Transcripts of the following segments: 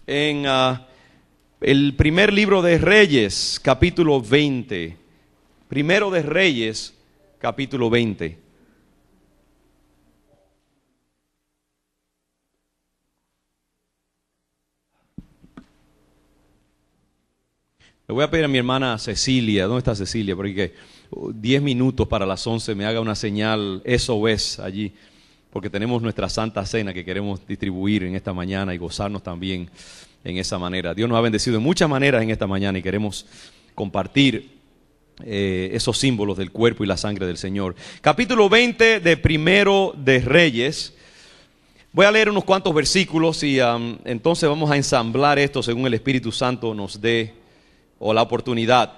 en el primer libro de Reyes, capítulo 20. Primero de Reyes, capítulo 20. Le voy a pedir a mi hermana Cecilia, ¿dónde está Cecilia? Porque 10 minutos para las 11 me haga una señal SOS allí, porque tenemos nuestra Santa Cena que queremos distribuir en esta mañana y gozarnos también en esa manera. Dios nos ha bendecido de muchas maneras en esta mañana y queremos compartir esos símbolos del cuerpo y la sangre del Señor. Capítulo 20 de Primero de Reyes. Voy a leer unos cuantos versículos y entonces vamos a ensamblar esto según el Espíritu Santo nos dé o la oportunidad.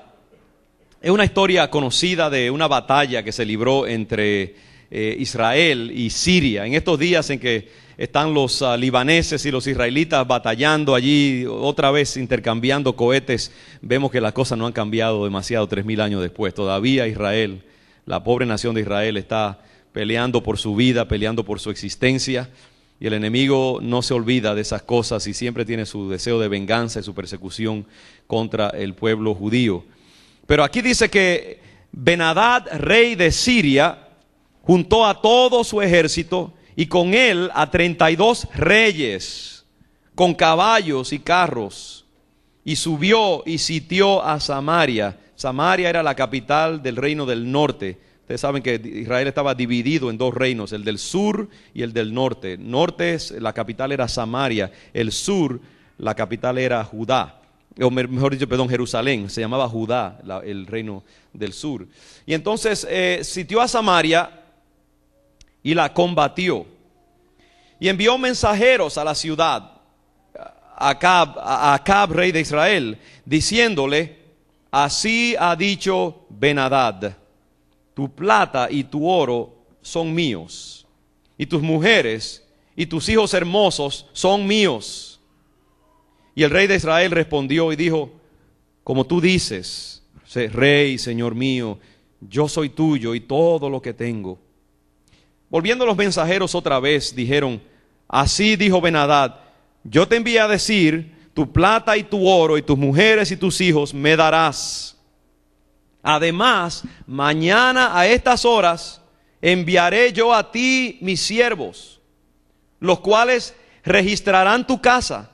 Es una historia conocida de una batalla que se libró entre Israel y Siria. En estos días en que están los libaneses y los israelitas batallando allí, otra vez intercambiando cohetes, vemos que las cosas no han cambiado demasiado 3000 años después. Todavía Israel, la pobre nación de Israel, está peleando por su vida, peleando por su existencia. Y el enemigo no se olvida de esas cosas y siempre tiene su deseo de venganza y su persecución contra el pueblo judío. Pero aquí dice que Ben-Hadad, rey de Siria, juntó a todo su ejército y con él a 32 reyes, con caballos y carros, y subió y sitió a Samaria. Samaria era la capital del reino del norte. Ustedes saben que Israel estaba dividido en dos reinos, el del sur y el del norte. Norte, la capital era Samaria, el sur, la capital era Judá, o mejor dicho, perdón, Jerusalén, se llamaba Judá, el reino del sur. Y entonces sitió a Samaria y la combatió. Y envió mensajeros a la ciudad, a Acab, rey de Israel, diciéndole, así ha dicho Ben-Hadad, tu plata y tu oro son míos, y tus mujeres y tus hijos hermosos son míos. Y el rey de Israel respondió y dijo, como tú dices, rey, señor mío, yo soy tuyo y todo lo que tengo. Volviendo los mensajeros otra vez, dijeron, así dijo Ben-Hadad, yo te envié a decir, tu plata y tu oro y tus mujeres y tus hijos me darás. Además, mañana a estas horas enviaré yo a ti mis siervos, los cuales registrarán tu casa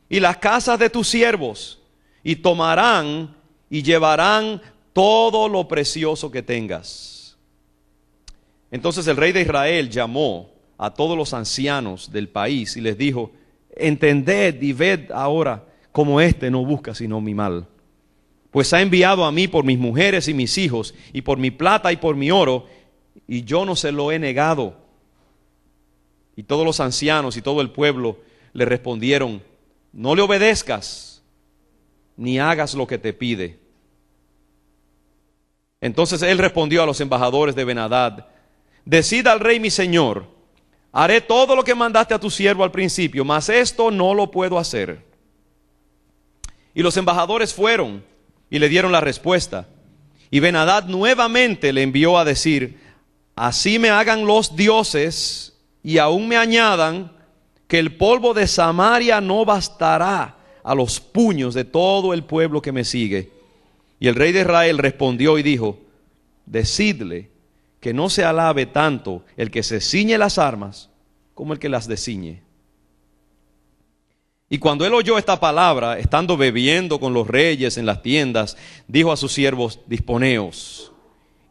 y las casas de tus siervos, y tomarán y llevarán todo lo precioso que tengas. Entonces el rey de Israel llamó a todos los ancianos del país y les dijo, entended y ved ahora cómo éste no busca sino mi mal. Pues ha enviado a mí por mis mujeres y mis hijos, y por mi plata y por mi oro, y yo no se lo he negado. Y todos los ancianos y todo el pueblo le respondieron, no le obedezcas, ni hagas lo que te pide. Entonces él respondió a los embajadores de Ben-Hadad, decid al rey mi señor, haré todo lo que mandaste a tu siervo al principio, mas esto no lo puedo hacer. Y los embajadores fueron y le dieron la respuesta. Y Ben-Hadad nuevamente le envió a decir, así me hagan los dioses y aún me añadan, que el polvo de Samaria no bastará a los puños de todo el pueblo que me sigue. Y el rey de Israel respondió y dijo, decidle que no se alabe tanto el que se ciñe las armas como el que las desciñe. Y cuando él oyó esta palabra, estando bebiendo con los reyes en las tiendas, dijo a sus siervos, disponeos.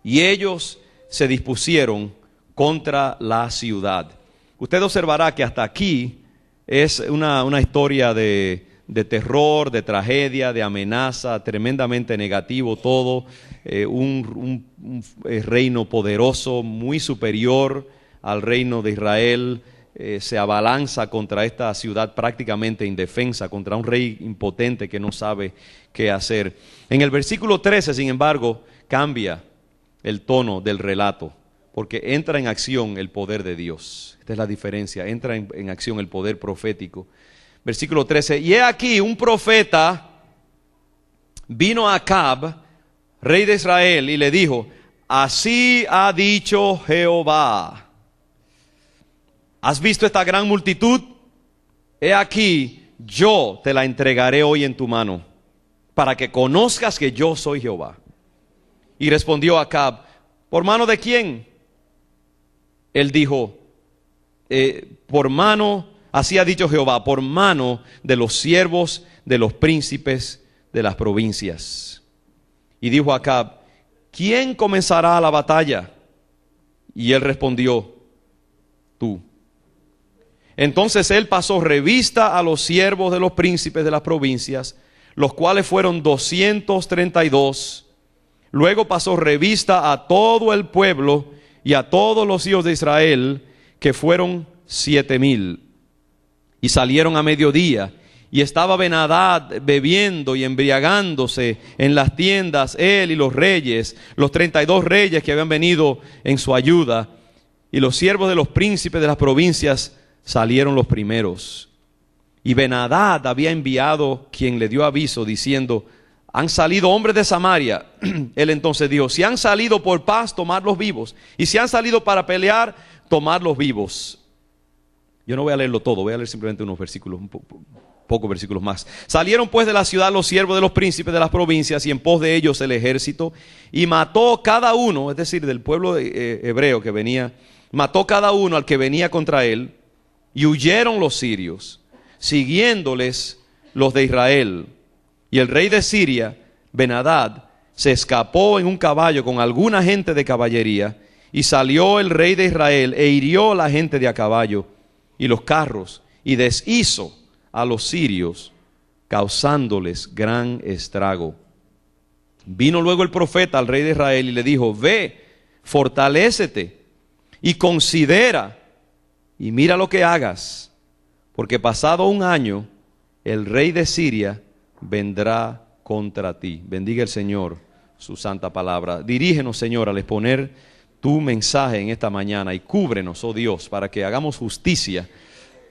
Y ellos se dispusieron contra la ciudad. Usted observará que hasta aquí es una historia de terror, de tragedia, de amenaza, tremendamente negativo todo. Un reino poderoso, muy superior al reino de Israel, se abalanza contra esta ciudad prácticamente indefensa, contra un rey impotente que no sabe qué hacer. En el versículo 13, sin embargo, cambia el tono del relato, porque entra en acción el poder de Dios. Esta es la diferencia, entra en acción el poder profético. Versículo 13, y he aquí un profeta vino a Acab, rey de Israel, y le dijo, así ha dicho Jehová. ¿Has visto esta gran multitud? He aquí, yo te la entregaré hoy en tu mano, para que conozcas que yo soy Jehová. Y respondió Acab, ¿por mano de quién? Él dijo, por mano, así ha dicho Jehová, por mano de los siervos de los príncipes de las provincias. Y dijo Acab, ¿quién comenzará la batalla? Y él respondió, tú. Entonces él pasó revista a los siervos de los príncipes de las provincias, los cuales fueron 232. Luego pasó revista a todo el pueblo y a todos los hijos de Israel, que fueron 7,000. Y salieron a mediodía, y estaba Ben-Hadad bebiendo y embriagándose en las tiendas, él y los reyes, los 32 reyes que habían venido en su ayuda. Y los siervos de los príncipes de las provincias salieron los primeros. Y Ben-Hadad había enviado quien le dio aviso, diciendo, han salido hombres de Samaria. Él entonces dijo, si han salido por paz, tomadlos vivos. Y si han salido para pelear, tomadlos vivos. Yo no voy a leerlo todo, voy a leer simplemente unos versículos, pocos versículos más. Salieron pues de la ciudad los siervos de los príncipes de las provincias, y en pos de ellos el ejército, y mató cada uno, es decir, del pueblo hebreo que venía, mató cada uno al que venía contra él, y huyeron los sirios, siguiéndoles los de Israel. Y el rey de Siria, Ben-Hadad, se escapó en un caballo con alguna gente de caballería, y salió el rey de Israel e hirió a la gente de a caballo y los carros, y deshizo a los sirios, causándoles gran estrago. Vino luego el profeta al rey de Israel y le dijo, ve, fortalécete y considera y mira lo que hagas, porque pasado un año el rey de Siria vendrá contra ti. Bendiga el Señor su santa palabra. Dirígenos, Señor, al exponer tu mensaje en esta mañana, y cúbrenos, oh Dios, para que hagamos justicia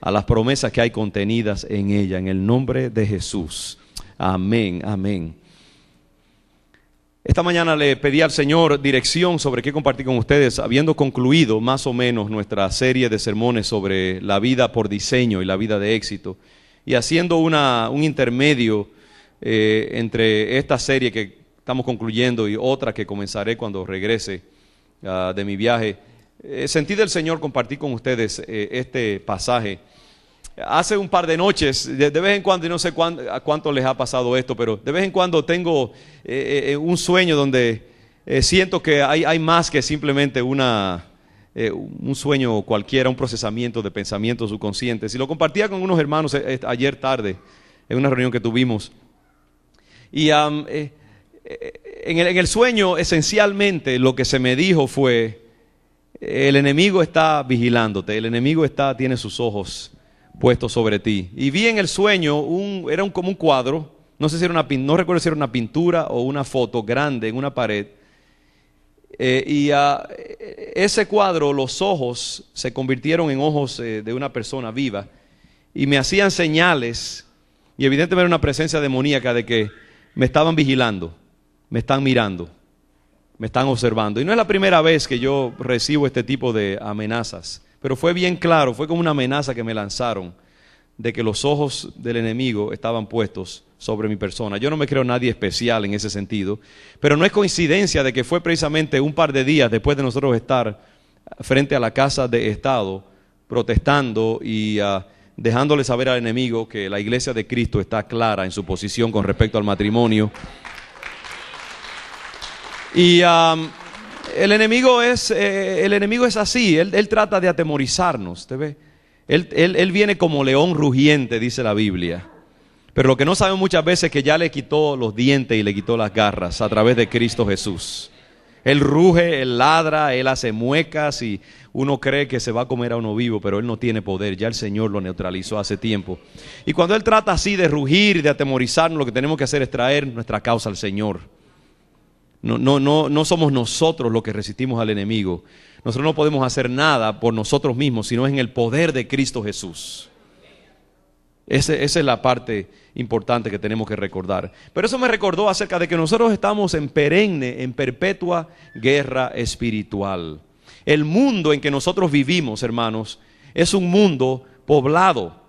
a las promesas que hay contenidas en ella, en el nombre de Jesús. Amén, amén. Esta mañana le pedí al Señor dirección sobre qué compartir con ustedes, habiendo concluido más o menos nuestra serie de sermones sobre la vida por diseño y la vida de éxito, y haciendo un intermedio entre esta serie que estamos concluyendo y otra que comenzaré cuando regrese de mi viaje. Sentí del Señor compartir con ustedes este pasaje. Hace un par de noches, de vez en cuando, y no sé a cuánto les ha pasado esto, pero de vez en cuando tengo un sueño donde siento que hay más que simplemente un sueño cualquiera, un procesamiento de pensamientos subconscientes. Y lo compartía con unos hermanos ayer tarde, en una reunión que tuvimos. Y en el sueño, esencialmente, lo que se me dijo fue, el enemigo está vigilándote, el enemigo tiene sus ojos puestos sobre ti. Y vi en el sueño, era como un cuadro, no recuerdo si era una pintura o una foto grande en una pared. Ese cuadro, los ojos se convirtieron en ojos de una persona viva, y me hacían señales, y evidentemente era una presencia demoníaca de que me estaban vigilando, me están mirando, me están observando. Y no es la primera vez que yo recibo este tipo de amenazas, pero fue bien claro, fue como una amenaza que me lanzaron de que los ojos del enemigo estaban puestos sobre mi persona. Yo no me creo nadie especial en ese sentido, pero no es coincidencia de que fue precisamente un par de días después de nosotros estar frente a la Casa de Estado protestando y dejándole saber al enemigo que la Iglesia de Cristo está clara en su posición con respecto al matrimonio. Y el enemigo es así, él trata de atemorizarnos, ¿te ve? Él viene como león rugiente, dice la Biblia. Pero lo que no sabemos muchas veces es que ya le quitó los dientes y le quitó las garras a través de Cristo Jesús. Él ruge, él ladra, él hace muecas, y uno cree que se va a comer a uno vivo, pero él no tiene poder. Ya el Señor lo neutralizó hace tiempo. Y cuando él trata así de rugir, de atemorizarnos, lo que tenemos que hacer es traer nuestra causa al Señor. No somos nosotros los que resistimos al enemigo. Nosotros no podemos hacer nada por nosotros mismos, sino en el poder de Cristo Jesús. Esa es la parte importante que tenemos que recordar. Pero eso me recordó acerca de que nosotros estamos en perpetua guerra espiritual. El mundo en que nosotros vivimos, hermanos, es un mundo poblado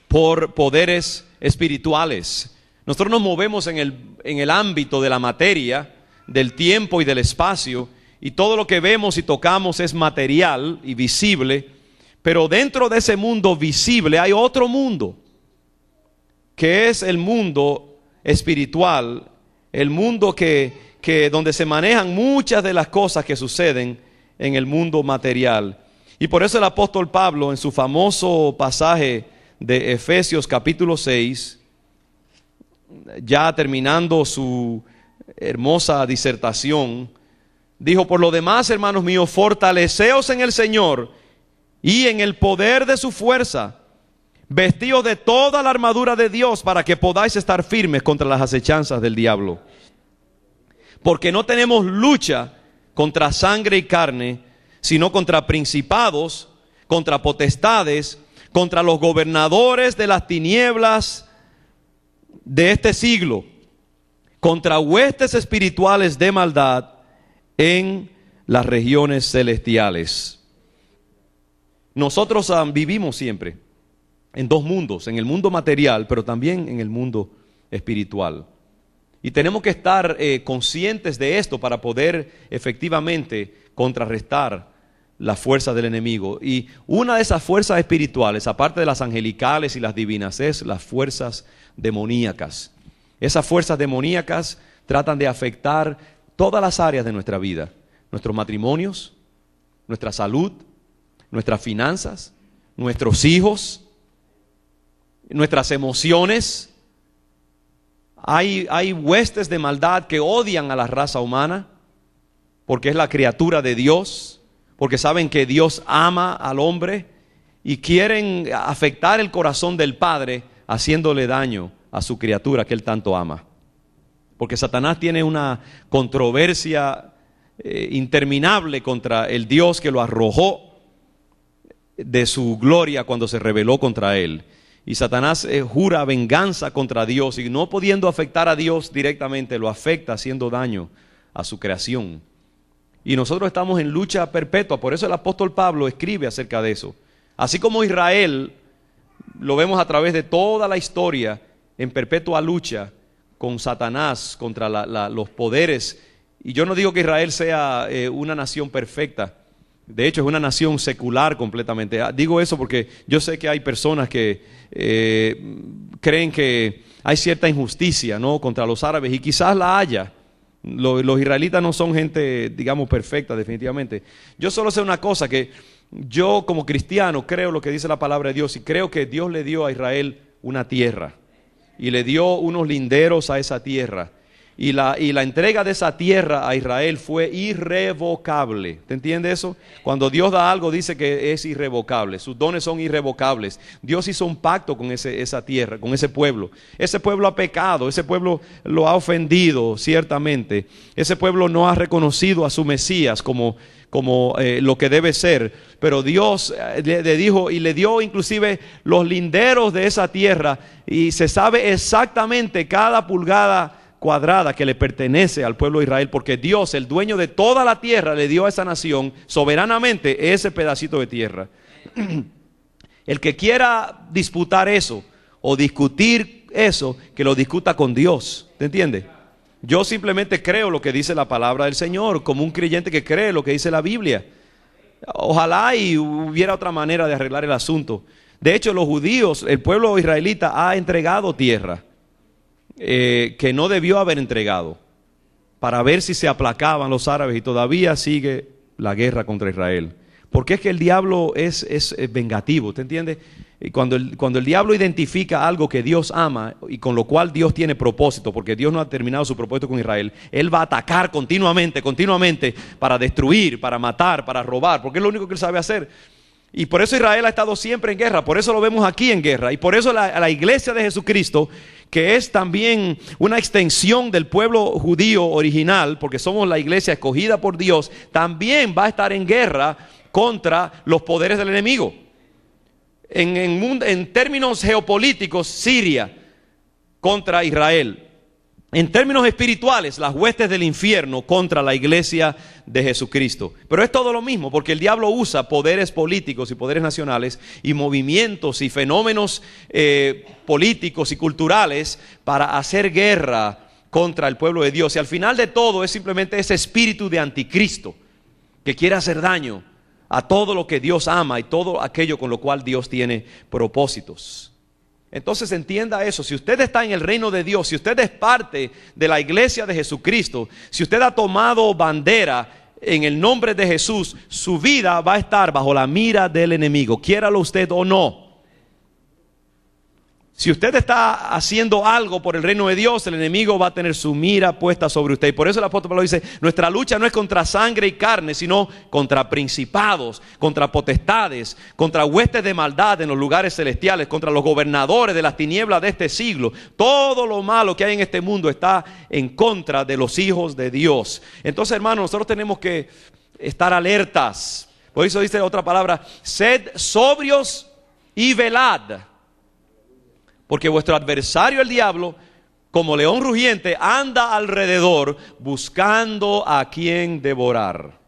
por poderes espirituales. Nosotros nos movemos en el ámbito de la materia, del tiempo y del espacio, y todo lo que vemos y tocamos es material y visible, pero dentro de ese mundo visible hay otro mundo, que es el mundo espiritual, el mundo que donde se manejan muchas de las cosas que suceden en el mundo material. Y por eso el apóstol Pablo, en su famoso pasaje de Efesios capítulo 6, ya terminando su hermosa disertación, dijo: por lo demás, hermanos míos, fortaleceos en el Señor y en el poder de su fuerza, vestidos de toda la armadura de Dios, para que podáis estar firmes contra las acechanzas del diablo. Porque no tenemos lucha contra sangre y carne, sino contra principados, contra potestades, contra los gobernadores de las tinieblas de este siglo, contra huestes espirituales de maldad en las regiones celestiales. Nosotros vivimos siempre en dos mundos, en el mundo material, pero también en el mundo espiritual. Y tenemos que estar conscientes de esto para poder efectivamente contrarrestar las fuerzas del enemigo. Y una de esas fuerzas espirituales, aparte de las angelicales y las divinas, es las fuerzas demoníacas. Esas fuerzas demoníacas tratan de afectar todas las áreas de nuestra vida: nuestros matrimonios, nuestra salud, nuestras finanzas, nuestros hijos, nuestras emociones. Hay huestes de maldad que odian a la raza humana porque es la criatura de Dios, porque saben que Dios ama al hombre y quieren afectar el corazón del Padre haciéndole daño a su criatura que Él tanto ama. Porque Satanás tiene una controversia interminable contra el Dios que lo arrojó de su gloria cuando se rebeló contra Él. Y Satanás jura venganza contra Dios, y no pudiendo afectar a Dios directamente, lo afecta haciendo daño a su creación. Y nosotros estamos en lucha perpetua. Por eso el apóstol Pablo escribe acerca de eso. Así como Israel, lo vemos a través de toda la historia, en perpetua lucha con Satanás, contra los poderes. Y yo no digo que Israel sea una nación perfecta. De hecho, es una nación secular completamente. Digo eso porque yo sé que hay personas que creen que hay cierta injusticia, ¿no?, contra los árabes, y quizás la haya. Los israelitas no son gente, digamos, perfecta, definitivamente. Yo solo sé una cosa, que yo como cristiano creo lo que dice la palabra de Dios, y creo que Dios le dio a Israel una tierra, y le dio unos linderos a esa tierra. Y la entrega de esa tierra a Israel fue irrevocable. ¿Te entiende eso? Cuando Dios da algo, dice que es irrevocable. Sus dones son irrevocables. Dios hizo un pacto con esa tierra, con ese pueblo. Ese pueblo ha pecado, ese pueblo lo ha ofendido, ciertamente. Ese pueblo no ha reconocido a su Mesías como lo que debe ser. Pero Dios le dijo y le dio inclusive los linderos de esa tierra. Y se sabe exactamente cada pulgada cuadrada que le pertenece al pueblo de Israel, porque Dios, el dueño de toda la tierra, le dio a esa nación soberanamente ese pedacito de tierra. El que quiera disputar eso o discutir eso, que lo discuta con Dios. ¿Te entiendes? Yo simplemente creo lo que dice la palabra del Señor, como un creyente que cree lo que dice la Biblia. Ojalá y hubiera otra manera de arreglar el asunto. De hecho, los judíos, el pueblo israelita ha entregado tierra que no debió haber entregado, para ver si se aplacaban los árabes, y todavía sigue la guerra contra Israel. Porque es que el diablo es vengativo, ¿te entiendes? Y cuando el diablo identifica algo que Dios ama y con lo cual Dios tiene propósito, porque Dios no ha terminado su propósito con Israel, Él va a atacar continuamente para destruir, para matar, para robar, porque es lo único que Él sabe hacer. Y por eso Israel ha estado siempre en guerra, por eso lo vemos aquí en guerra, y por eso la iglesia de Jesucristo, que es también una extensión del pueblo judío original, porque somos la iglesia escogida por Dios, también va a estar en guerra contra los poderes del enemigo. En términos geopolíticos, Siria contra Israel, en términos espirituales, las huestes del infierno contra la iglesia de Jesucristo. Pero es todo lo mismo, porque el diablo usa poderes políticos y poderes nacionales y movimientos y fenómenos políticos y culturales para hacer guerra contra el pueblo de Dios. Y al final de todo es simplemente ese espíritu de anticristo que quiere hacer daño a todo lo que Dios ama y todo aquello con lo cual Dios tiene propósitos. Entonces entienda eso. Si usted está en el reino de Dios, si usted es parte de la iglesia de Jesucristo, si usted ha tomado bandera en el nombre de Jesús, su vida va a estar bajo la mira del enemigo, quiéralo usted o no. Si usted está haciendo algo por el reino de Dios, el enemigo va a tener su mira puesta sobre usted. Y por eso el apóstol Pablo dice, nuestra lucha no es contra sangre y carne, sino contra principados, contra potestades, contra huestes de maldad en los lugares celestiales, contra los gobernadores de las tinieblas de este siglo. Todo lo malo que hay en este mundo está en contra de los hijos de Dios. Entonces, hermanos, nosotros tenemos que estar alertas. Por eso dice otra palabra, sed sobrios y velad. Porque vuestro adversario el diablo, como león rugiente, anda alrededor buscando a quien devorar.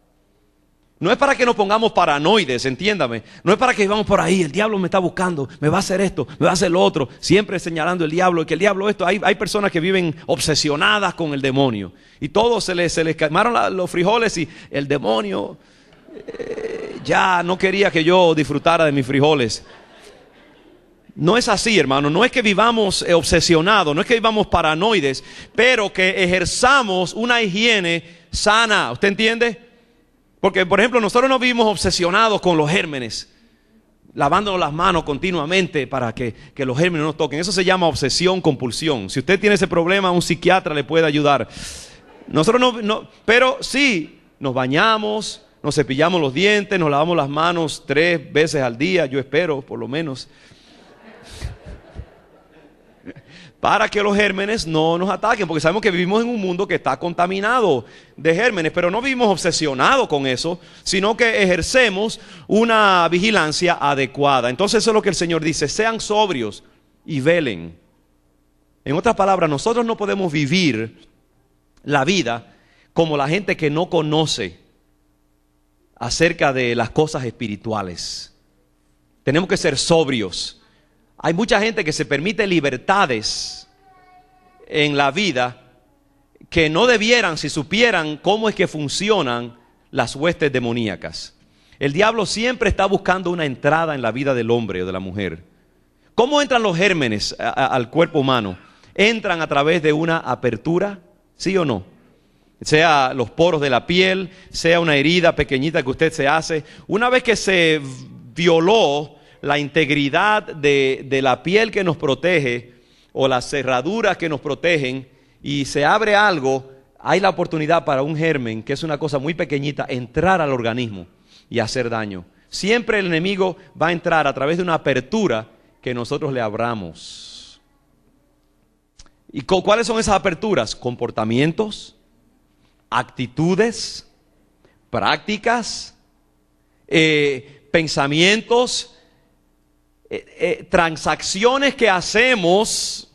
No es para que nos pongamos paranoides, entiéndame. No es para que vivamos por ahí, el diablo me está buscando, me va a hacer esto, me va a hacer lo otro. Siempre señalando el diablo, que el diablo esto. Hay personas que viven obsesionadas con el demonio. Y todos se les quemaron los frijoles y el demonio ya no quería que yo disfrutara de mis frijoles. No es así, hermano. No es que vivamos obsesionados, no es que vivamos paranoides, pero que ejerzamos una higiene sana. ¿Usted entiende? Porque, por ejemplo, nosotros no vivimos obsesionados con los gérmenes, lavándonos las manos continuamente para que los gérmenes no nos toquen. Eso se llama obsesión, compulsión. Si usted tiene ese problema, un psiquiatra le puede ayudar. Nosotros no, pero sí, nos bañamos, nos cepillamos los dientes, nos lavamos las manos 3 veces al día, yo espero, por lo menos, para que los gérmenes no nos ataquen, porque sabemos que vivimos en un mundo que está contaminado de gérmenes, pero no vivimos obsesionados con eso, sino que ejercemos una vigilancia adecuada. Entonces eso es lo que el Señor dice, sean sobrios y velen. En otras palabras, nosotros no podemos vivir la vida como la gente que no conoce acerca de las cosas espirituales. Tenemos que ser sobrios. Hay mucha gente que se permite libertades en la vida que no debieran si supieran cómo es que funcionan las huestes demoníacas. El diablo siempre está buscando una entrada en la vida del hombre o de la mujer. ¿Cómo entran los gérmenes al cuerpo humano? Entran a través de una apertura, ¿sí o no? Sea los poros de la piel, sea una herida pequeñita que usted se hace. Una vez que se violó la integridad de la piel que nos protege o las cerraduras que nos protegen y se abre algo, hay la oportunidad para un germen, que es una cosa muy pequeñita, entrar al organismo y hacer daño. Siempre el enemigo va a entrar a través de una apertura que nosotros le abramos. ¿Y cuáles son esas aperturas? Comportamientos, actitudes, prácticas, pensamientos, transacciones que hacemos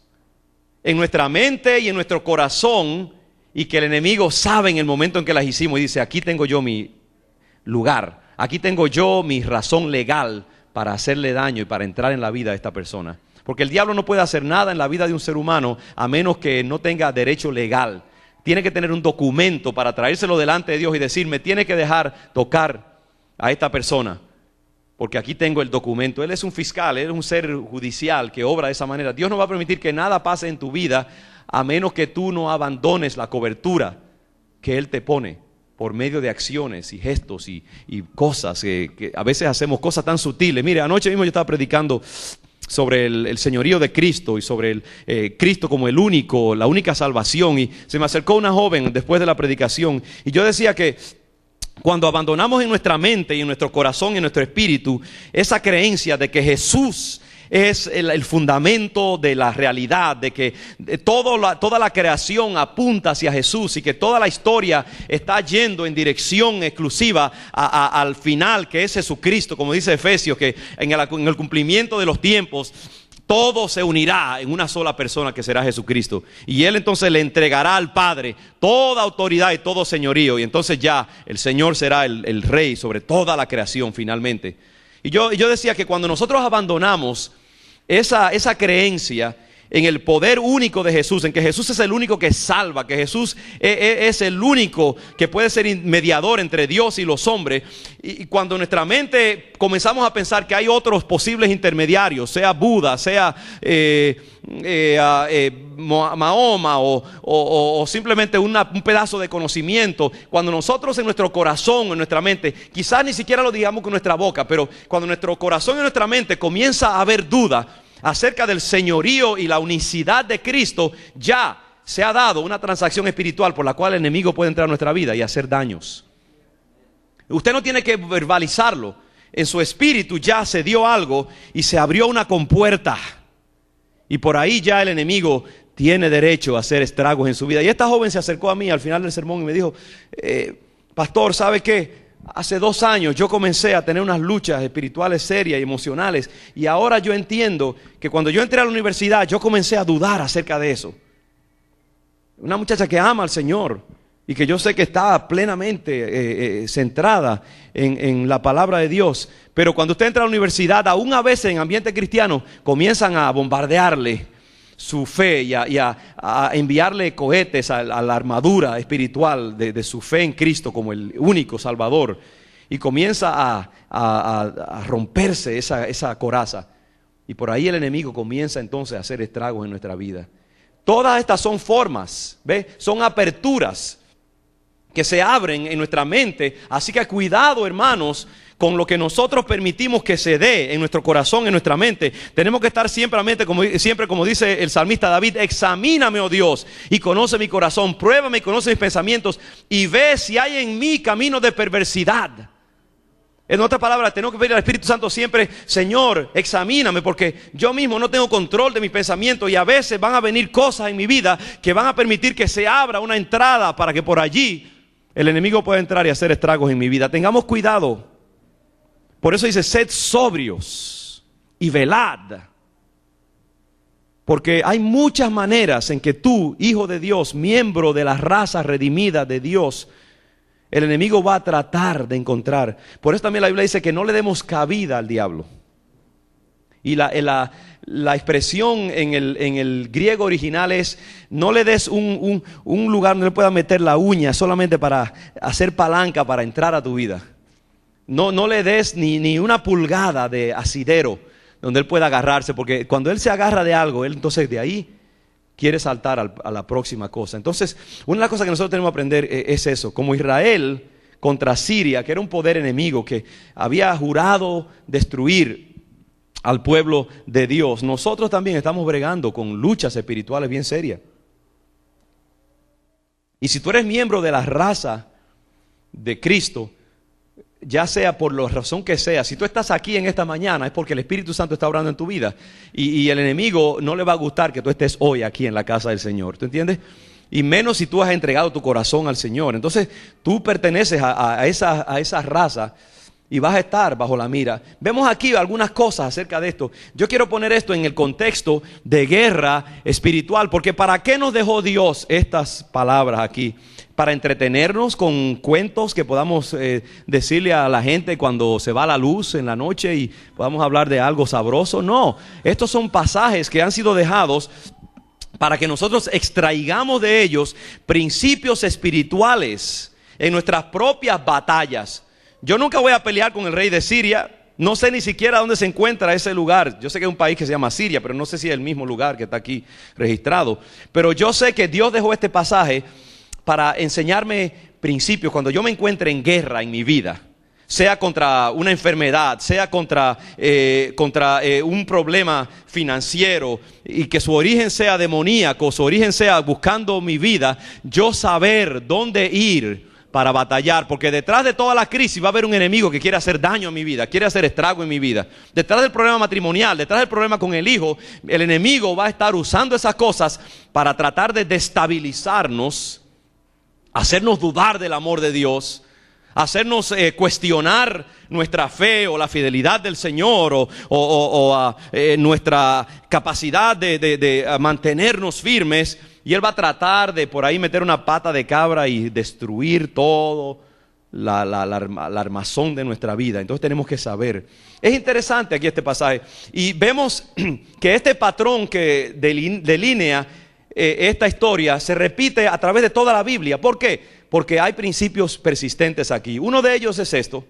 en nuestra mente y en nuestro corazón y que el enemigo sabe en el momento en que las hicimos y dice, aquí tengo yo mi lugar, aquí tengo yo mi razón legal para hacerle daño y para entrar en la vida de esta persona. Porque el diablo no puede hacer nada en la vida de un ser humano a menos que no tenga derecho legal. Tiene que tener un documento para traérselo delante de Dios y decir, me tiene que dejar tocar a esta persona. Porque aquí tengo el documento. Él es un fiscal, él es un ser judicial que obra de esa manera. Dios no va a permitir que nada pase en tu vida a menos que tú no abandones la cobertura que Él te pone por medio de acciones y gestos y cosas que a veces hacemos cosas tan sutiles. Mire, anoche mismo yo estaba predicando sobre el señorío de Cristo y sobre Cristo como el único, la única salvación, y se me acercó una joven después de la predicación y yo decía que cuando abandonamos en nuestra mente y en nuestro corazón y en nuestro espíritu esa creencia de que Jesús es el fundamento de la realidad, de que toda la creación apunta hacia Jesús y que toda la historia está yendo en dirección exclusiva al final, que es Jesucristo, como dice Efesios, que en el cumplimiento de los tiempos todo se unirá en una sola persona que será Jesucristo. Y Él entonces le entregará al Padre toda autoridad y todo señorío. Y entonces ya el Señor será el Rey sobre toda la creación finalmente. Y yo decía que cuando nosotros abandonamos esa creencia en el poder único de Jesús, en que Jesús es el único que salva, que Jesús es el único que puede ser mediador entre Dios y los hombres, y cuando nuestra mente comenzamos a pensar que hay otros posibles intermediarios, sea Buda, sea Mahoma o simplemente un pedazo de conocimiento, cuando nosotros en nuestro corazón, en nuestra mente, quizás ni siquiera lo digamos con nuestra boca, pero cuando nuestro corazón y nuestra mente comienza a haber duda acerca del señorío y la unicidad de Cristo, ya se ha dado una transacción espiritual por la cual el enemigo puede entrar a nuestra vida y hacer daños. Usted no tiene que verbalizarlo. En su espíritu ya se dio algo y se abrió una compuerta. Y por ahí ya el enemigo tiene derecho a hacer estragos en su vida. Y esta joven se acercó a mí al final del sermón y me dijo, pastor, ¿sabe qué? Hace 2 años yo comencé a tener unas luchas espirituales serias y emocionales, y ahora yo entiendo que cuando yo entré a la universidad yo comencé a dudar acerca de eso. Una muchacha que ama al Señor y que yo sé que está plenamente centrada en la palabra de Dios, pero cuando usted entra a la universidad, aún a veces en ambiente cristiano, comienzan a bombardearle su fe y a enviarle cohetes a la armadura espiritual de su fe en Cristo como el único Salvador, y comienza a romperse esa coraza, y por ahí el enemigo comienza entonces a hacer estragos en nuestra vida. Todas estas son formas, ¿ve? Son aperturas que se abren en nuestra mente, así que cuidado, hermanos, con lo que nosotros permitimos que se dé en nuestro corazón, en nuestra mente. Tenemos que estar siempre, como dice el salmista David, examíname, oh Dios, y conoce mi corazón, pruébame y conoce mis pensamientos, y ve si hay en mí camino de perversidad. En otras palabras, tenemos que pedir al Espíritu Santo siempre, Señor, examíname, porque yo mismo no tengo control de mis pensamientos, y a veces van a venir cosas en mi vida que van a permitir que se abra una entrada para que por allí el enemigo pueda entrar y hacer estragos en mi vida. Tengamos cuidado. Por eso dice, sed sobrios y velad. Porque hay muchas maneras en que tú, hijo de Dios, miembro de la raza redimida de Dios, el enemigo va a tratar de encontrar. Por eso también la Biblia dice que no le demos cabida al diablo. Y la expresión en el griego original es, no le des un lugar donde le pueda meter la uña solamente para hacer palanca para entrar a tu vida. No le des ni una pulgada de asidero donde él pueda agarrarse, porque cuando él se agarra de algo, él entonces de ahí quiere saltar a la próxima cosa. Entonces, una de las cosas que nosotros tenemos que aprender es eso. Como Israel contra Siria, que era un poder enemigo que había jurado destruir al pueblo de Dios, nosotros también estamos bregando con luchas espirituales bien serias. Y si tú eres miembro de la raza de Cristo, ya sea por la razón que sea, si tú estás aquí en esta mañana es porque el Espíritu Santo está obrando en tu vida, y el enemigo no le va a gustar que tú estés hoy aquí en la casa del Señor, ¿tú entiendes? Y menos si tú has entregado tu corazón al Señor. Entonces tú perteneces a esa raza y vas a estar bajo la mira. Vemos aquí algunas cosas acerca de esto. Yo quiero poner esto en el contexto de guerra espiritual, porque ¿para qué nos dejó Dios estas palabras aquí? Para entretenernos con cuentos que podamos decirle a la gente cuando se va la luz en la noche y podamos hablar de algo sabroso. No, estos son pasajes que han sido dejados para que nosotros extraigamos de ellos principios espirituales en nuestras propias batallas. Yo nunca voy a pelear con el rey de Siria. No sé ni siquiera dónde se encuentra ese lugar. Yo sé que es un país que se llama Siria, pero no sé si es el mismo lugar que está aquí registrado. Pero yo sé que Dios dejó este pasaje para enseñarme principios cuando yo me encuentre en guerra en mi vida, sea contra una enfermedad, sea contra un problema financiero, y que su origen sea demoníaco, su origen sea buscando mi vida, yo saber dónde ir para batallar, porque detrás de toda la crisis va a haber un enemigo que quiere hacer daño a mi vida, quiere hacer estrago en mi vida. Detrás del problema matrimonial, detrás del problema con el hijo, el enemigo va a estar usando esas cosas para tratar de destabilizarnos, hacernos dudar del amor de Dios, hacernos cuestionar nuestra fe o la fidelidad del Señor o nuestra capacidad de mantenernos firmes. Y Él va a tratar de por ahí meter una pata de cabra y destruir todo la armazón de nuestra vida. Entonces tenemos que saber. Es interesante aquí este pasaje. Y vemos que este patrón que delinea esta historia se repite a través de toda la Biblia. ¿Por qué? Porque hay principios persistentes aquí. Uno de ellos es esto.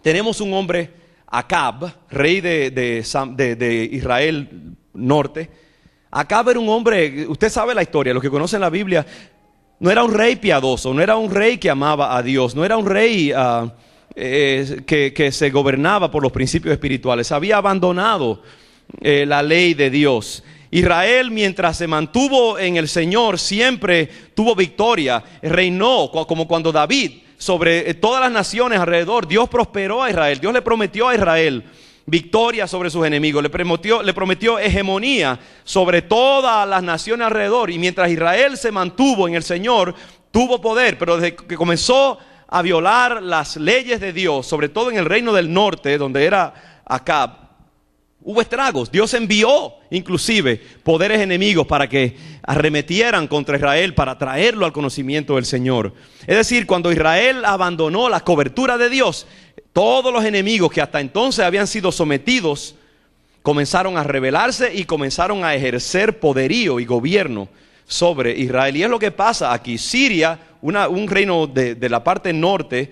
Tenemos un hombre, Acab, rey de Israel norte. Acab era un hombre, usted sabe la historia, los que conocen la Biblia, no era un rey piadoso, no era un rey que amaba a Dios, no era un rey que se gobernaba por los principios espirituales, había abandonado la ley de Dios. Israel, mientras se mantuvo en el Señor, siempre tuvo victoria, reinó como cuando David sobre todas las naciones alrededor. Dios prosperó a Israel, Dios le prometió a Israel victoria sobre sus enemigos, le prometió hegemonía sobre todas las naciones alrededor. Y mientras Israel se mantuvo en el Señor, tuvo poder. Pero desde que comenzó a violar las leyes de Dios, sobre todo en el reino del norte, donde era Acab, hubo estragos. Dios envió inclusive poderes enemigos para que arremetieran contra Israel, para traerlo al conocimiento del Señor. Es decir, cuando Israel abandonó la cobertura de Dios, todos los enemigos que hasta entonces habían sido sometidos comenzaron a rebelarse y comenzaron a ejercer poderío y gobierno sobre Israel. Y es lo que pasa aquí. Siria, un reino de la parte norte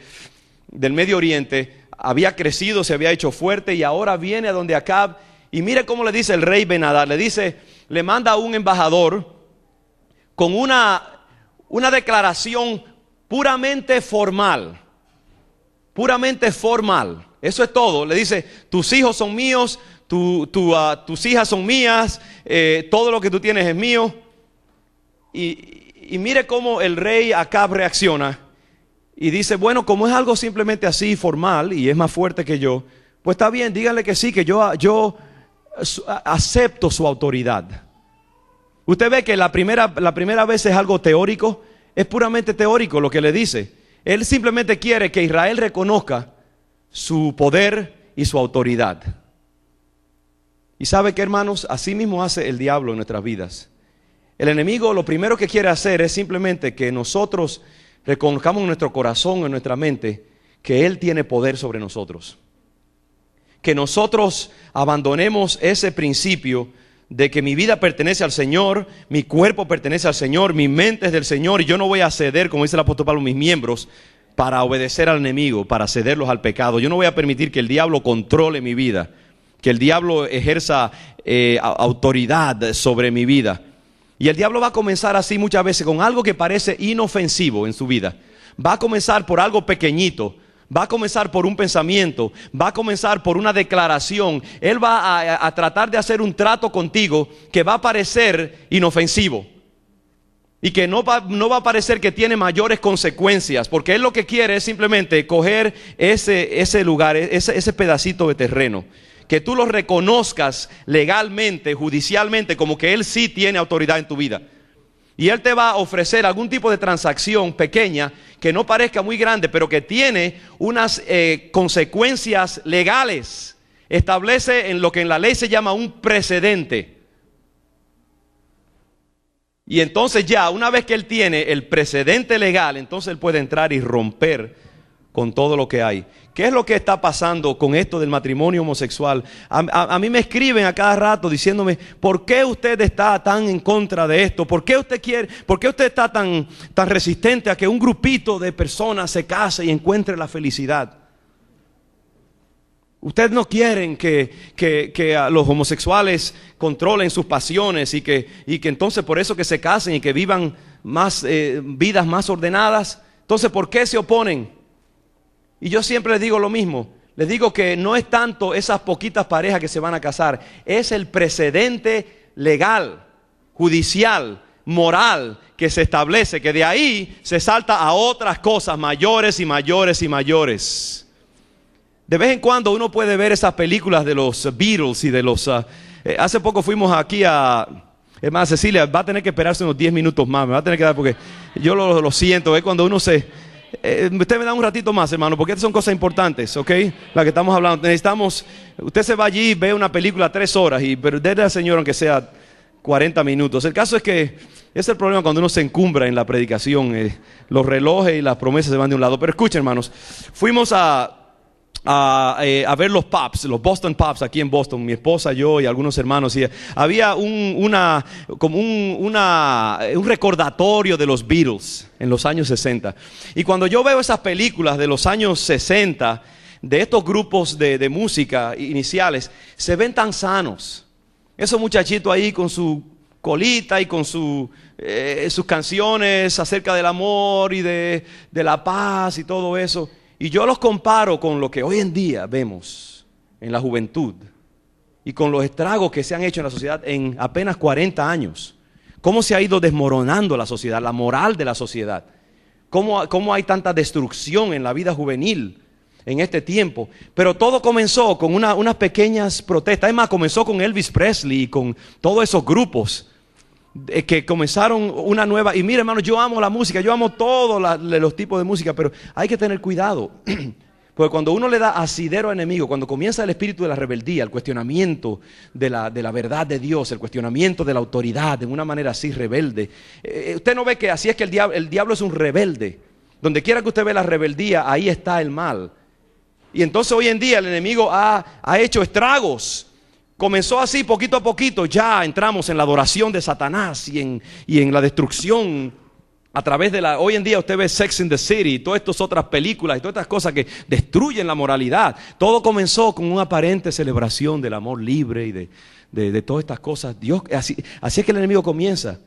del Medio Oriente, había crecido, se había hecho fuerte y ahora viene a donde Acab. Y mire cómo le dice el rey Ben-Hadad. Le manda a un embajador con una declaración puramente formal. Puramente formal. Eso es todo. Le dice, tus hijos son míos, tus hijas son mías, todo lo que tú tienes es mío. Y mire cómo el rey Acab reacciona. Y dice, bueno, como es algo simplemente así formal y es más fuerte que yo, pues está bien, díganle que sí, que yo acepto su autoridad. Usted ve que la primera vez es algo teórico, es puramente teórico lo que le dice. Él simplemente quiere que Israel reconozca su poder y su autoridad. Y sabe que, hermanos, así mismo hace el diablo en nuestras vidas. El enemigo lo primero que quiere hacer es simplemente que nosotros reconozcamos en nuestro corazón, en nuestra mente, que Él tiene poder sobre nosotros. Que nosotros abandonemos ese principio de que mi vida pertenece al Señor, mi cuerpo pertenece al Señor, mi mente es del Señor y yo no voy a ceder, como dice el apóstol Pablo, mis miembros para obedecer al enemigo, para cederlos al pecado. Yo no voy a permitir que el diablo controle mi vida, que el diablo ejerza autoridad sobre mi vida. Y el diablo va a comenzar así muchas veces con algo que parece inofensivo en su vida. Va a comenzar por algo pequeñito. Va a comenzar por un pensamiento, va a comenzar por una declaración. Él va a tratar de hacer un trato contigo que va a parecer inofensivo y que no va a parecer que tiene mayores consecuencias, porque él lo que quiere es simplemente coger ese lugar, ese pedacito de terreno, que tú lo reconozcas legalmente, judicialmente, como que él sí tiene autoridad en tu vida. Y Él te va a ofrecer algún tipo de transacción pequeña que no parezca muy grande, pero que tiene unas consecuencias legales. Establece en lo que en la ley se llama un precedente. Y entonces ya, una vez que Él tiene el precedente legal, entonces Él puede entrar y romper con todo lo que hay. ¿Qué es lo que está pasando con esto del matrimonio homosexual? A mí me escriben a cada rato diciéndome, ¿por qué usted está tan en contra de esto? ¿Por qué usted está tan resistente a que un grupito de personas se case y encuentre la felicidad? Ustedes no quieren que a los homosexuales controlen sus pasiones y que entonces por eso que se casen y que vivan vidas más ordenadas. Entonces, ¿por qué se oponen? Y yo siempre les digo lo mismo, les digo que no es tanto esas poquitas parejas que se van a casar, es el precedente legal, judicial, moral que se establece, que de ahí se salta a otras cosas mayores y mayores y mayores. De vez en cuando uno puede ver esas películas de los Beatles y de los... hace poco fuimos aquí hermana Cecilia, va a tener que esperarse unos 10 minutos más, me va a tener que dar porque yo lo siento, cuando uno se... usted me da un ratito más, hermano, porque estas son cosas importantes, ¿ok? Las que estamos hablando. Necesitamos, usted se va allí, ve una película 3 horas, pero déle al Señor aunque sea 40 minutos. El caso es que ese es el problema cuando uno se encumbra en la predicación. Los relojes y las promesas se van de un lado. Pero escuchen, hermanos, fuimos a ver los Pops, los Boston Pops aquí en Boston, mi esposa, yo y algunos hermanos, y había un recordatorio de los Beatles en los años 60. Y cuando yo veo esas películas de los años 60, de estos grupos de música iniciales, se ven tan sanos. Esos muchachitos ahí con su colita y con sus canciones acerca del amor y de la paz y todo eso. Y yo los comparo con lo que hoy en día vemos en la juventud y con los estragos que se han hecho en la sociedad en apenas 40 años. Cómo se ha ido desmoronando la sociedad, la moral de la sociedad. Cómo hay tanta destrucción en la vida juvenil en este tiempo. Pero todo comenzó con unas pequeñas protestas. Es más, comenzó con Elvis Presley y con todos esos grupos que comenzaron una nueva. Y mire, hermano, yo amo la música, yo amo todos los tipos de música, pero hay que tener cuidado. Porque cuando uno le da asidero al enemigo, cuando comienza el espíritu de la rebeldía, el cuestionamiento de la verdad de Dios, el cuestionamiento de la autoridad de una manera así rebelde, usted no ve que así es que el diablo es un rebelde. Donde quiera que usted ve la rebeldía, ahí está el mal. Y entonces hoy en día el enemigo ha hecho estragos. Comenzó así poquito a poquito, ya entramos en la adoración de Satanás y en la destrucción a través de hoy en día usted ve Sex and the City y todas estas otras películas y todas estas cosas que destruyen la moralidad. Todo comenzó con una aparente celebración del amor libre y de todas estas cosas. Dios, así es que el enemigo comienza.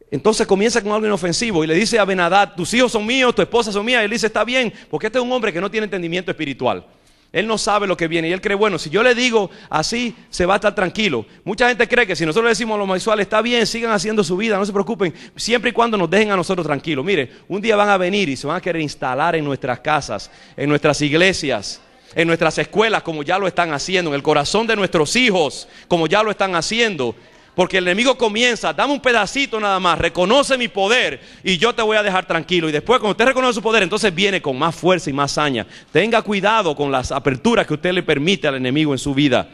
Entonces comienza con algo inofensivo y le dice a Ben-Hadad: tus hijos son míos, tu esposa son mías. Y él dice: está bien, porque este es un hombre que no tiene entendimiento espiritual. Él no sabe lo que viene y él cree, bueno, si yo le digo así, se va a estar tranquilo. Mucha gente cree que si nosotros le decimos a los homosexuales: está bien, sigan haciendo su vida, no se preocupen, siempre y cuando nos dejen a nosotros tranquilos. Mire, un día van a venir y se van a querer instalar en nuestras casas, en nuestras iglesias, en nuestras escuelas, como ya lo están haciendo, en el corazón de nuestros hijos, como ya lo están haciendo. Porque el enemigo comienza: dame un pedacito nada más, reconoce mi poder y yo te voy a dejar tranquilo. Y después, cuando usted reconoce su poder, entonces viene con más fuerza y más saña. Tenga cuidado con las aperturas que usted le permite al enemigo en su vida.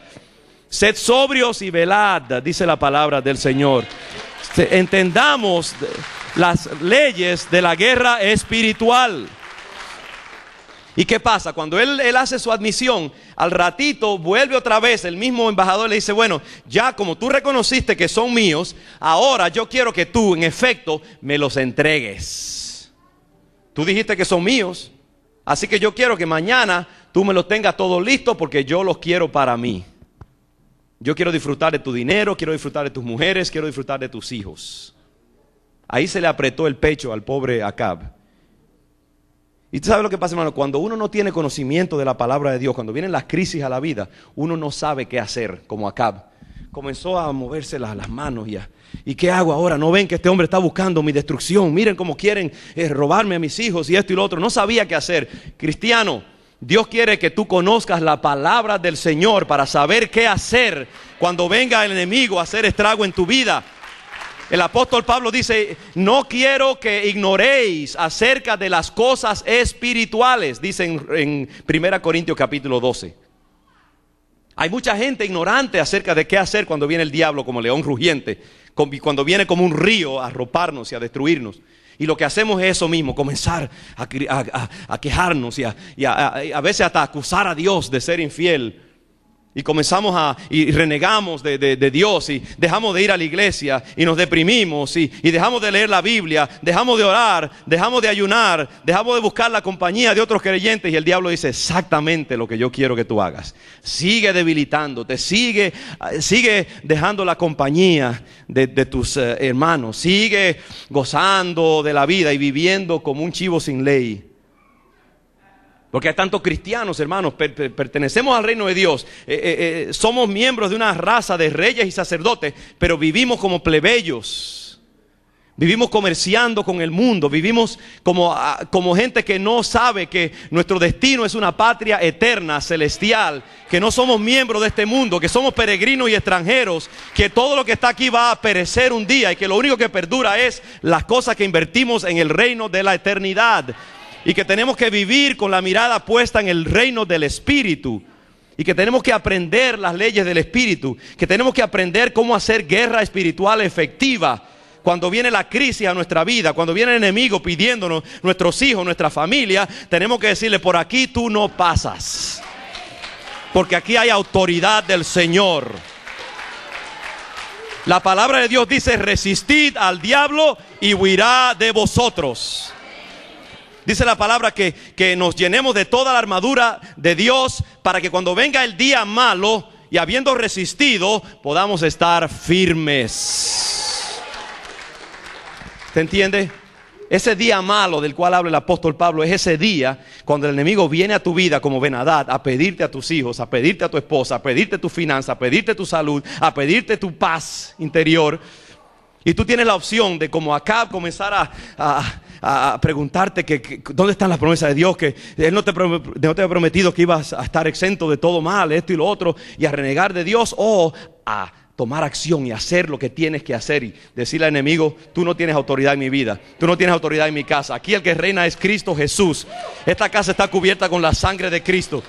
Sed sobrios y velad, dice la palabra del Señor. Entendamos las leyes de la guerra espiritual. ¿Y qué pasa? Cuando él hace su admisión, al ratito vuelve otra vez el mismo embajador, le dice: bueno, ya como tú reconociste que son míos, ahora yo quiero que tú, en efecto, me los entregues. Tú dijiste que son míos, así que yo quiero que mañana tú me los tengas todos listos, porque yo los quiero para mí. Yo quiero disfrutar de tu dinero, quiero disfrutar de tus mujeres, quiero disfrutar de tus hijos. Ahí se le apretó el pecho al pobre Acab. Y tú sabes lo que pasa, hermano, cuando uno no tiene conocimiento de la palabra de Dios, cuando vienen las crisis a la vida, uno no sabe qué hacer, como Acab. Comenzó a moverse las manos ¿y qué hago ahora? ¿No ven que este hombre está buscando mi destrucción? Miren cómo quieren robarme a mis hijos y esto y lo otro. No sabía qué hacer. Cristiano, Dios quiere que tú conozcas la palabra del Señor para saber qué hacer cuando venga el enemigo a hacer estrago en tu vida. El apóstol Pablo dice: no quiero que ignoréis acerca de las cosas espirituales, dice en 1 Corintios capítulo 12. Hay mucha gente ignorante acerca de qué hacer cuando viene el diablo como león rugiente, cuando viene como un río a arroparnos y a destruirnos. Y lo que hacemos es eso mismo: comenzar a quejarnos y a veces hasta acusar a Dios de ser infiel. Y comenzamos y renegamos de Dios y dejamos de ir a la iglesia y nos deprimimos y dejamos de leer la Biblia, dejamos de orar, dejamos de ayunar, dejamos de buscar la compañía de otros creyentes. Y el diablo dice: exactamente lo que yo quiero que tú hagas. Sigue debilitándote, sigue dejando la compañía de tus hermanos, sigue gozando de la vida y viviendo como un chivo sin ley. Porque hay tantos cristianos, hermanos, pertenecemos al reino de Dios, somos miembros de una raza de reyes y sacerdotes, pero vivimos como plebeyos, vivimos comerciando con el mundo, vivimos como gente que no sabe que nuestro destino es una patria eterna, celestial, que no somos miembros de este mundo, que somos peregrinos y extranjeros, que todo lo que está aquí va a perecer un día y que lo único que perdura es las cosas que invertimos en el reino de la eternidad. Y que tenemos que vivir con la mirada puesta en el reino del Espíritu. Y que tenemos que aprender las leyes del Espíritu. Que tenemos que aprender cómo hacer guerra espiritual efectiva. Cuando viene la crisis a nuestra vida, cuando viene el enemigo pidiéndonos, nuestros hijos, nuestra familia, tenemos que decirle: por aquí tú no pasas. Porque aquí hay autoridad del Señor. La palabra de Dios dice: resistid al diablo y huirá de vosotros. Dice la palabra que nos llenemos de toda la armadura de Dios para que cuando venga el día malo y habiendo resistido, podamos estar firmes. ¿Te entiende? Ese día malo del cual habla el apóstol Pablo es ese día cuando el enemigo viene a tu vida como Ben-Hadad a pedirte a tus hijos, a pedirte a tu esposa, a pedirte tu finanza, a pedirte tu salud, a pedirte tu paz interior. Y tú tienes la opción de, como Acab, comenzar a preguntarte que dónde están las promesas de Dios, que Él no te había prometido que ibas a estar exento de todo mal, esto y lo otro, y a renegar de Dios, o a tomar acción y hacer lo que tienes que hacer y decirle al enemigo: tú no tienes autoridad en mi vida, tú no tienes autoridad en mi casa. Aquí el que reina es Cristo Jesús. Esta casa está cubierta con la sangre de Cristo.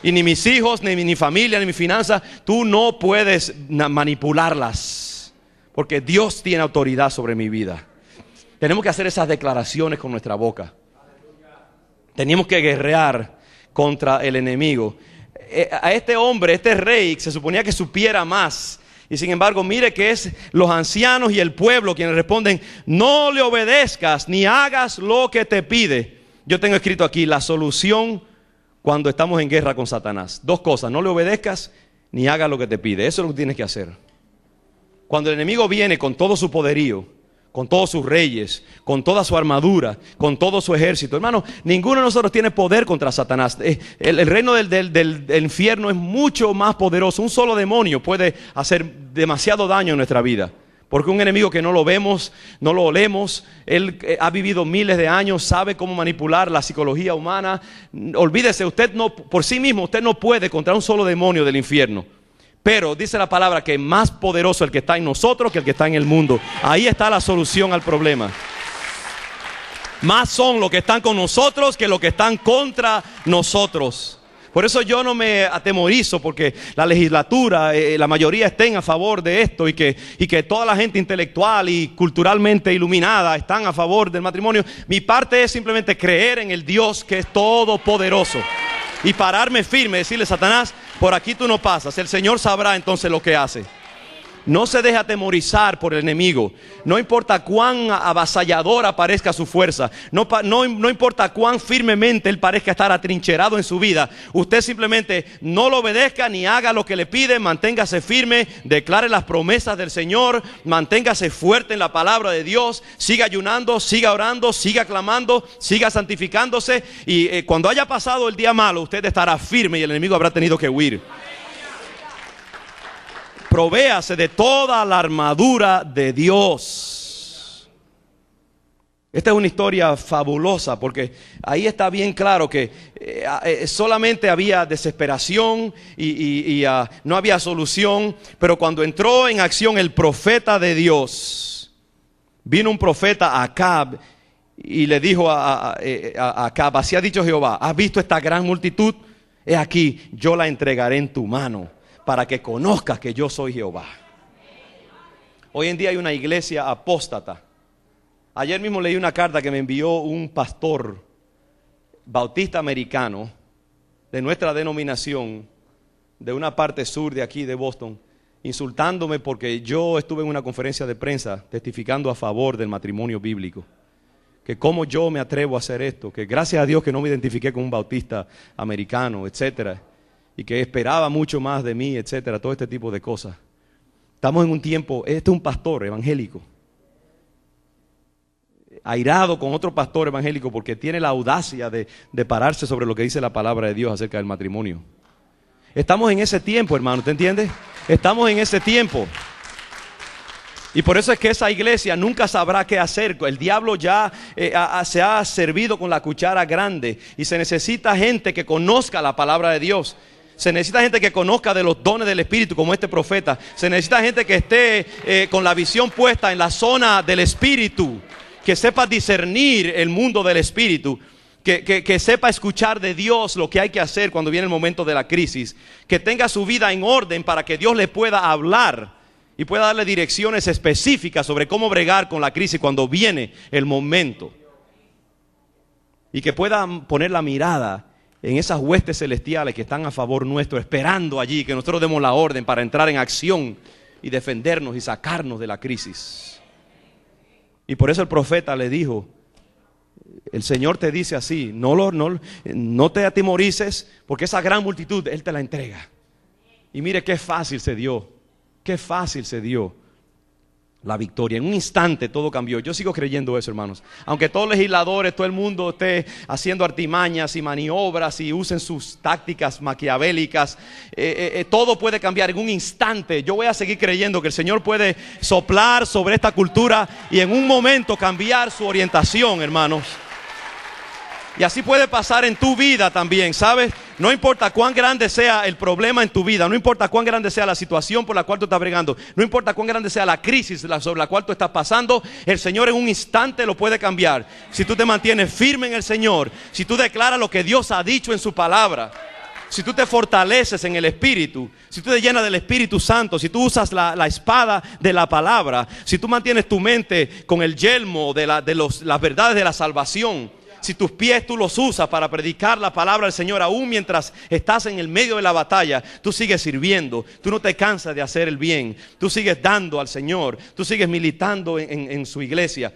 Y ni mis hijos, ni mi familia, ni mi finanza, tú no puedes manipularlas. Porque Dios tiene autoridad sobre mi vida. Tenemos que hacer esas declaraciones con nuestra boca. Tenemos que guerrear contra el enemigo. A este hombre, este rey, se suponía que supiera más. Y sin embargo, mire que es los ancianos y el pueblo quienes responden: no le obedezcas ni hagas lo que te pide. Yo tengo escrito aquí la solución cuando estamos en guerra con Satanás. Dos cosas: no le obedezcas ni hagas lo que te pide. Eso es lo que tienes que hacer. Cuando el enemigo viene con todo su poderío, con todos sus reyes, con toda su armadura, con todo su ejército, hermano, ninguno de nosotros tiene poder contra Satanás. El reino del infierno es mucho más poderoso. Un solo demonio puede hacer demasiado daño en nuestra vida. Porque un enemigo que no lo vemos, no lo olemos, él ha vivido miles de años, sabe cómo manipular la psicología humana. Olvídese, usted no, por sí mismo, usted no puede contra un solo demonio del infierno. Pero dice la palabra que es más poderoso el que está en nosotros que el que está en el mundo. Ahí está la solución al problema. Más son los que están con nosotros que los que están contra nosotros. Por eso yo no me atemorizo, porque la legislatura, la mayoría estén a favor de esto y que toda la gente intelectual y culturalmente iluminada están a favor del matrimonio. Mi parte es simplemente creer en el Dios que es todopoderoso y pararme firme, decirle: Satanás, por aquí tú no pasas. El Señor sabrá entonces lo que hace. No se deje atemorizar por el enemigo. No importa cuán avasalladora parezca su fuerza. No importa cuán firmemente él parezca estar atrincherado en su vida. Usted simplemente no lo obedezca ni haga lo que le pide. Manténgase firme. Declare las promesas del Señor. Manténgase fuerte en la palabra de Dios. Siga ayunando, siga orando, siga clamando, siga santificándose. Y cuando haya pasado el día malo, usted estará firme y el enemigo habrá tenido que huir. Provéase de toda la armadura de Dios. Esta es una historia fabulosa, porque ahí está bien claro que solamente había desesperación y no había solución. Pero cuando entró en acción el profeta de Dios, vino un profeta, Acab, y le dijo a Acab: así ha dicho Jehová, ¿has visto esta gran multitud? He aquí, yo la entregaré en tu mano, para que conozcas que yo soy Jehová. Hoy en día hay una iglesia apóstata. Ayer mismo leí una carta que me envió un pastor bautista americano de nuestra denominación, de una parte sur de aquí de Boston, insultándome porque yo estuve en una conferencia de prensa testificando a favor del matrimonio bíblico. Que cómo yo me atrevo a hacer esto, que gracias a Dios que no me identifiqué con un bautista americano, etcétera, y que esperaba mucho más de mí, etcétera, todo este tipo de cosas. Estamos en un tiempo, este es un pastor evangélico, airado con otro pastor evangélico porque tiene la audacia de pararse sobre lo que dice la palabra de Dios acerca del matrimonio. Estamos en ese tiempo, hermano, ¿te entiendes? Estamos en ese tiempo. Y por eso es que esa iglesia nunca sabrá qué hacer. El diablo ya se ha servido con la cuchara grande y se necesita gente que conozca la palabra de Dios. Se necesita gente que conozca de los dones del Espíritu, como este profeta. Se necesita gente que esté con la visión puesta en la zona del Espíritu, que sepa discernir el mundo del Espíritu. que sepa escuchar de Dios lo que hay que hacer cuando viene el momento de la crisis, que tenga su vida en orden para que Dios le pueda hablar y pueda darle direcciones específicas sobre cómo bregar con la crisis cuando viene el momento. Y que pueda poner la mirada en esas huestes celestiales que están a favor nuestro, esperando allí que nosotros demos la orden para entrar en acción y defendernos y sacarnos de la crisis. Y por eso el profeta le dijo, el Señor te dice así, no te atemorices, porque esa gran multitud Él te la entrega. Y mire qué fácil se dio la victoria. En un instante todo cambió. Yo sigo creyendo eso, hermanos. Aunque todos los legisladores, todo el mundo esté haciendo artimañas y maniobras y usen sus tácticas maquiavélicas, todo puede cambiar en un instante. Yo voy a seguir creyendo que el Señor puede soplar sobre esta cultura y en un momento cambiar su orientación, hermanos. Y así puede pasar en tu vida también, ¿sabes? No importa cuán grande sea el problema en tu vida, no importa cuán grande sea la situación por la cual tú estás bregando, no importa cuán grande sea la crisis sobre la cual tú estás pasando, el Señor en un instante lo puede cambiar. Si tú te mantienes firme en el Señor, si tú declaras lo que Dios ha dicho en su palabra, si tú te fortaleces en el Espíritu, si tú te llenas del Espíritu Santo, si tú usas la espada de la palabra, si tú mantienes tu mente con el yelmo de las verdades de la salvación, si tus pies tú los usas para predicar la palabra del Señor, aún mientras estás en el medio de la batalla, tú sigues sirviendo, tú no te cansas de hacer el bien, tú sigues dando al Señor, tú sigues militando en su iglesia.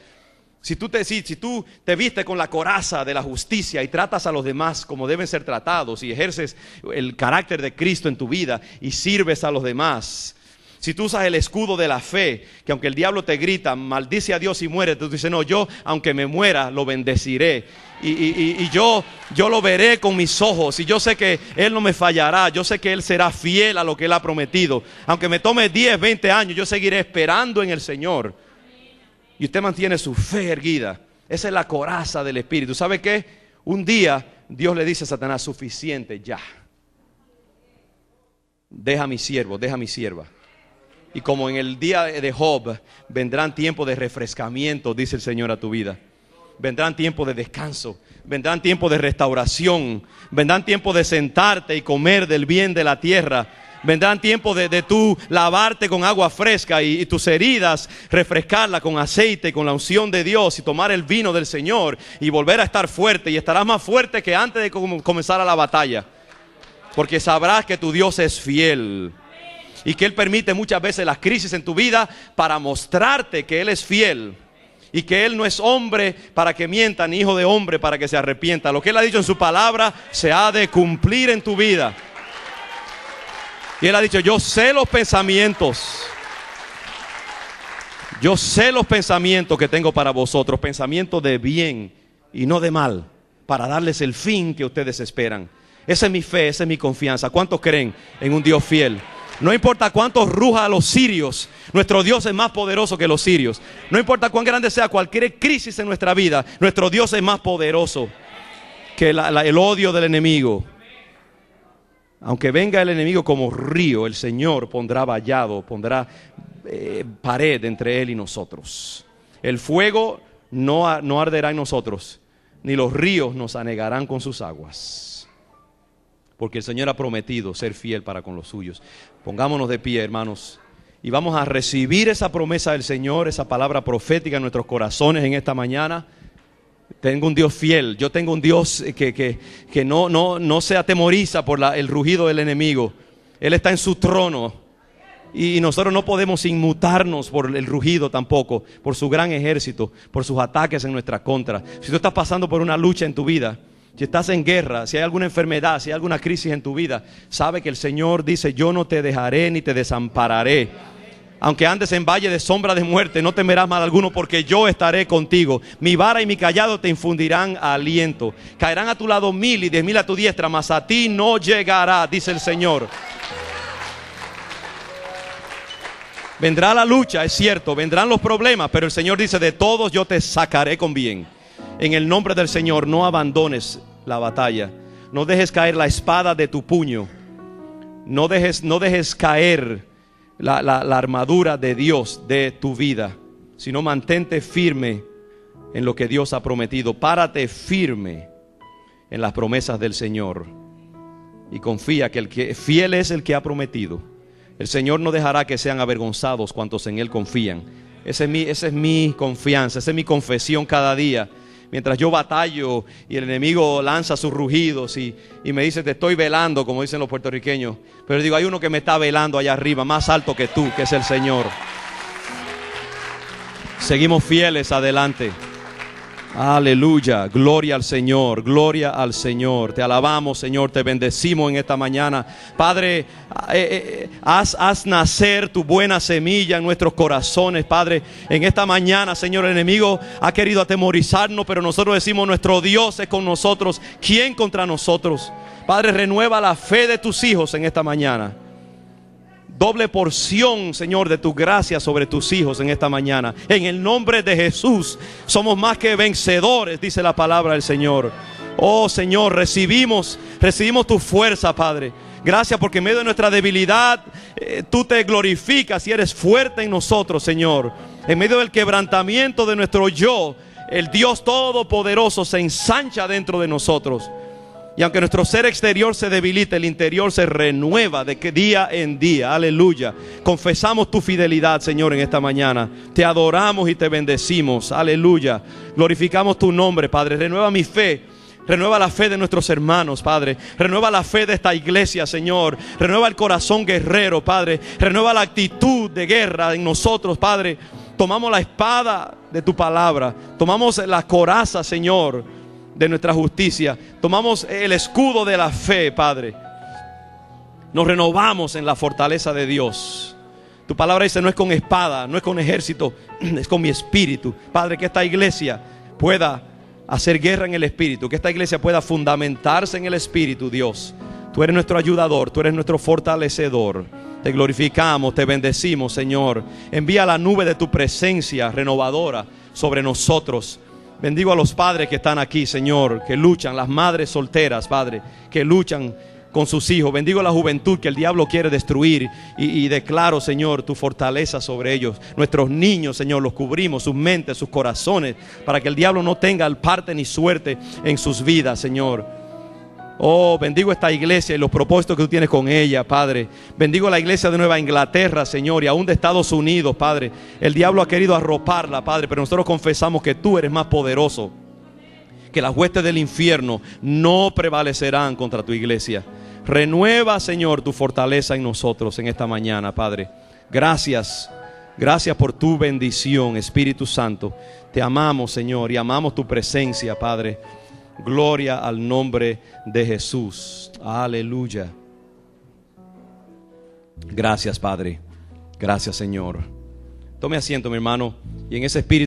Si tú te vistes con la coraza de la justicia y tratas a los demás como deben ser tratados y ejerces el carácter de Cristo en tu vida y sirves a los demás, si tú usas el escudo de la fe, que aunque el diablo te grita, maldice a Dios y muere, tú dices, no, yo aunque me muera, lo bendeciré. Y yo lo veré con mis ojos. Y yo sé que Él no me fallará. Yo sé que Él será fiel a lo que Él ha prometido. Aunque me tome 10, 20 años, yo seguiré esperando en el Señor. Y usted mantiene su fe erguida. Esa es la coraza del Espíritu. ¿Sabe qué? Un día Dios le dice a Satanás, suficiente ya. Deja a mi siervo, deja a mi sierva. Y como en el día de Job, vendrán tiempos de refrescamiento, dice el Señor a tu vida. Vendrán tiempos de descanso, vendrán tiempos de restauración, vendrán tiempos de sentarte y comer del bien de la tierra. Vendrán tiempos de tú lavarte con agua fresca y tus heridas refrescarlas con aceite y con la unción de Dios y tomar el vino del Señor y volver a estar fuerte. Y estarás más fuerte que antes de comenzar la batalla, porque sabrás que tu Dios es fiel. Y que Él permite muchas veces las crisis en tu vida para mostrarte que Él es fiel. Y que Él no es hombre para que mienta, ni hijo de hombre para que se arrepienta. Lo que Él ha dicho en su palabra se ha de cumplir en tu vida. Y Él ha dicho, yo sé los pensamientos. Yo sé los pensamientos que tengo para vosotros. Pensamientos de bien y no de mal. Para darles el fin que ustedes esperan. Esa es mi fe, esa es mi confianza. ¿Cuántos creen en un Dios fiel? No importa cuántos ruja a los sirios, nuestro Dios es más poderoso que los sirios. No importa cuán grande sea cualquier crisis en nuestra vida, nuestro Dios es más poderoso que el odio del enemigo. Aunque venga el enemigo como río, el Señor pondrá vallado, pondrá pared entre Él y nosotros. El fuego no arderá en nosotros, ni los ríos nos anegarán con sus aguas. Porque el Señor ha prometido ser fiel para con los suyos. Pongámonos de pie, hermanos, y vamos a recibir esa promesa del Señor, esa palabra profética en nuestros corazones en esta mañana. Tengo un Dios fiel, yo tengo un Dios que no se atemoriza por el rugido del enemigo. Él está en su trono y nosotros no podemos inmutarnos por el rugido tampoco, por su gran ejército, por sus ataques en nuestra contra. Si tú estás pasando por una lucha en tu vida, si estás en guerra, si hay alguna enfermedad, si hay alguna crisis en tu vida, sabe que el Señor dice, yo no te dejaré ni te desampararé. Aunque andes en valle de sombra de muerte, no temerás mal alguno, porque yo estaré contigo. Mi vara y mi callado te infundirán aliento. Caerán a tu lado 1000 y 10.000 a tu diestra, mas a ti no llegará, dice el Señor. Vendrá la lucha, es cierto, vendrán los problemas, pero el Señor dice, de todos yo te sacaré con bien. En el nombre del Señor, no abandones la batalla. No dejes caer la espada de tu puño. No dejes caer la armadura de Dios de tu vida, sino mantente firme en lo que Dios ha prometido. Párate firme en las promesas del Señor y confía que fiel es el que ha prometido. El Señor no dejará que sean avergonzados cuantos en Él confían. Esa es mi confianza, esa es mi confesión cada día. Mientras yo batallo y el enemigo lanza sus rugidos y me dice, te estoy velando, como dicen los puertorriqueños. Pero digo, hay uno que me está velando allá arriba, más alto que tú, que es el Señor. Seguimos fieles adelante. Aleluya, gloria al Señor, gloria al Señor. Te alabamos, Señor, te bendecimos en esta mañana. Padre, haz nacer tu buena semilla en nuestros corazones, Padre. En esta mañana, Señor, el enemigo ha querido atemorizarnos, pero nosotros decimos, nuestro Dios es con nosotros. ¿Quién contra nosotros? Padre, renueva la fe de tus hijos en esta mañana. Doble porción, Señor, de tu gracia sobre tus hijos en esta mañana. En el nombre de Jesús, somos más que vencedores, dice la palabra del Señor. Oh, Señor, recibimos tu fuerza, Padre. Gracias porque en medio de nuestra debilidad, tú te glorificas y eres fuerte en nosotros, Señor. En medio del quebrantamiento de nuestro yo, el Dios Todopoderoso se ensancha dentro de nosotros. Y aunque nuestro ser exterior se debilite, el interior se renueva de día en día. Aleluya. Confesamos tu fidelidad, Señor, en esta mañana. Te adoramos y te bendecimos. Aleluya. Glorificamos tu nombre, Padre. Renueva mi fe. Renueva la fe de nuestros hermanos, Padre. Renueva la fe de esta iglesia, Señor. Renueva el corazón guerrero, Padre. Renueva la actitud de guerra en nosotros, Padre. Tomamos la espada de tu palabra. Tomamos la coraza, Señor, de nuestra justicia. Tomamos el escudo de la fe, Padre. Nos renovamos en la fortaleza de Dios. Tu palabra dice, no es con espada, no es con ejército, es con mi espíritu. Padre, que esta iglesia pueda hacer guerra en el espíritu, que esta iglesia pueda fundamentarse en el espíritu, Dios. Tú eres nuestro ayudador, tú eres nuestro fortalecedor. Te glorificamos, te bendecimos, Señor. Envía la nube de tu presencia renovadora sobre nosotros. Bendigo a los padres que están aquí, Señor, que luchan, las madres solteras, Padre, que luchan con sus hijos. Bendigo a la juventud que el diablo quiere destruir y declaro, Señor, tu fortaleza sobre ellos. Nuestros niños, Señor, los cubrimos, sus mentes, sus corazones, para que el diablo no tenga parte ni suerte en sus vidas, Señor. Oh, bendigo esta iglesia y los propósitos que tú tienes con ella, Padre. Bendigo la iglesia de Nueva Inglaterra, Señor, y aún de Estados Unidos, Padre. El diablo ha querido arroparla, Padre, pero nosotros confesamos que tú eres más poderoso. Que las huestes del infierno no prevalecerán contra tu iglesia. Renueva, Señor, tu fortaleza en nosotros en esta mañana, Padre. Gracias. Gracias por tu bendición, Espíritu Santo. Te amamos, Señor, y amamos tu presencia, Padre. Gloria al nombre de Jesús. Aleluya. Gracias, Padre. Gracias, Señor. Tome asiento, mi hermano, y en ese espíritu